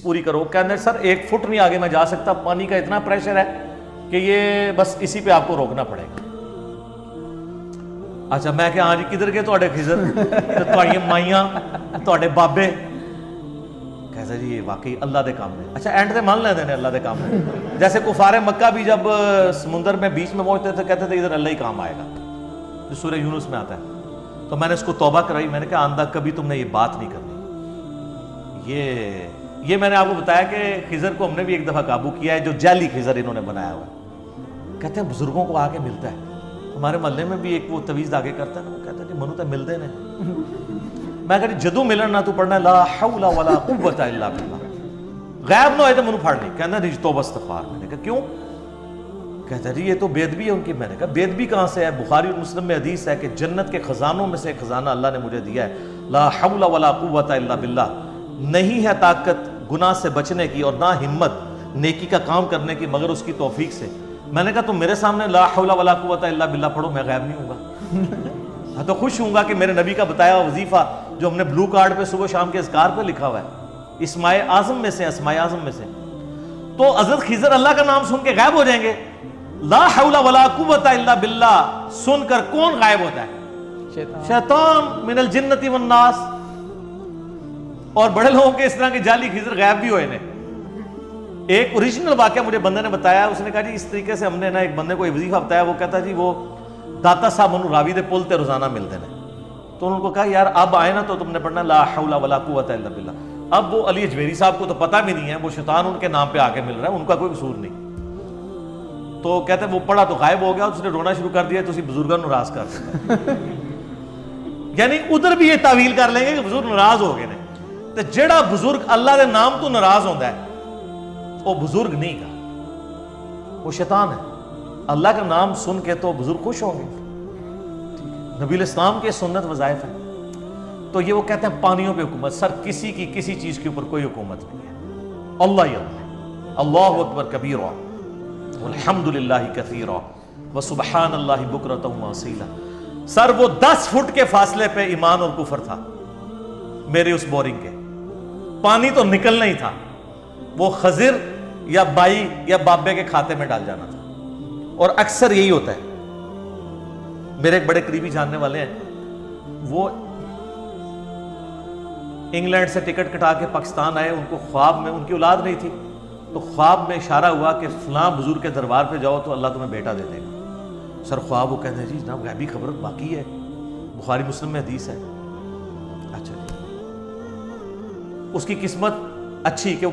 पूरी करो। कहने सर 1 फुट नहीं आगे मैं जा सकता, पानी का इतना प्रेशर है कि ये बस इसी पे आपको रोकना पड़ेगा। अच्छा मैं क्या, हाँ जी किधर गए तुहाडे खिजर ते तुहाडियां माइयां तुहाडे बाबे? कहता जी ये वाकई अल्लाह के काम है। अच्छा एंड से मान लेते हैं अल्लाह के काम है। जैसे कुफारे मक्का भी जब समुद्र में बीच में पहुंचते थे कहते थे इधर अल्लाह ही काम आएगा, जो सूरह यूनुस में आता है। तो मैंने उसको तौबा कराई, मैंने कहा आंदा कभी तुमने ये बात नहीं करनी। ये मैंने आपको बताया कि खिजर को हमने भी एक दफा काबू किया है, जो जाली खिजर इन्होंने बनाया हुआ है। कहते हैं बुजुर्गों को आके मिलता है, हमारे मोहल्ले में भी एक वो तवीज़ आगे करता है ना, वो कहता है जी मनु तो मिलते ने। मैं कहती जदों मिलन ना तू पढ़ना ला हौला वला कुव्वता इल्ला बिल्लाह, गायब ना होए तो मनु फाड़ नहीं। कहना जी तौबा इस्तग़फ़ार। मैंने कहा क्यों? कहता जी ये तो बेदबी है उनकी। मैंने कहा बेदबी कहाँ से है? बुखारी और मुस्लिम में हदीस है कि जन्नत के खजानों में से एक खजाना अल्लाह ने मुझे दिया है, ला हौला वला कुव्वता इल्ला बिल्लाह। नहीं है ताकत गुनाह से बचने की और ना हिम्मत नेकी का काम करने की मगर उसकी तौफीक से। मैंने कहा तुम मेरे सामने ला हौला वला कुव्वता इल्ला बिल्लाह पढ़ो, मैं गायब नहीं हूँगा। हाँ तो खुश हूँगा कि मेरे नबी का बताया वजीफा जो हमने ब्लू कार्ड पे सुबह शाम के इज़कार पे लिखा हुआ है, इस्माए आज़म में से, अस्माए आज़म में से। तो हज़रत खिज़र अल्लाह का नाम सुन के गायब हो जाएंगे। ला हौला वला कुव्वता इल्ला बिल्लाह सुनकर कौन गायब होता है? शैतान मिनल जिन्नति वन नास। और बड़े लोगों के इस तरह के जाली खिज़र गायब भी हुए ने। एक ओरिजिनल वाकया मुझे बंदे ने बताया, उसने कहा जी इस तरीके से हमने ना एक बंदे को वजीफा बताया, वो कहता जी वो दाता साहब मनु रावी दे पुल ते रोजाना मिलते हैं। तो उनको कहा यार अब आए ना तो तुमने पढ़ना ला हौला वला कुव्वता इल्ला बिल्लाह। अब वो अली अजमेरी साहब को तो पता भी नहीं है, वो शैतान उनके नाम पे आके मिल रहा है, उनका कोई कसूर नहीं। तो कहते वो पढ़ा तो गायब हो गया, उसने रोना शुरू कर दिया, तो बुजुर्गों नाराज कर दिया। यानी उधर भी ये तावील कर लेंगे कि बुजुर्ग नाराज हो गए। तो जेड़ा बुजुर्ग अल्लाह के नाम तो नाराज होता है वो बुजुर्ग नहीं का, वो शैतान है। अल्लाह का नाम सुन के तो बुजुर्ग खुश होंगे। नबी इस्लाम के सुन्नत वज़ाइफ है। तो ये वो कहते हैं पानियों पे हुकूमत, सर किसी की किसी चीज के ऊपर कोई हुकूमत नहीं है। अल्लाह ही अल्लाह, अल्लाहु अकबर कबीरा वल्हम्दुलिल्लाहि कसीरा व सुब्हानल्लाहि बुकरतन व असीला। सर वो 10 फुट के फासले पे ईमान और कुफर था मेरे उस बोरिंग के, पानी तो निकलना ही था, वो खजिर या बाई या बाबे के खाते में डाल जाना था। और अक्सर यही होता है। मेरे एक बड़े करीबी जानने वाले हैं, वो इंग्लैंड से टिकट कटा के पाकिस्तान आए, उनको ख्वाब में, उनकी औलाद नहीं थी, तो ख्वाब में इशारा हुआ कि फलां बुजुर्ग के दरबार पे जाओ तो अल्लाह तुम्हें बेटा दे देगा। सर ख्वाब वो कहते हैं जी जनाब गैबी खबर बाकी है, बुखारी मुस्लिम में हदीस है। अच्छा जी, उसकी किस्मत अच्छी कि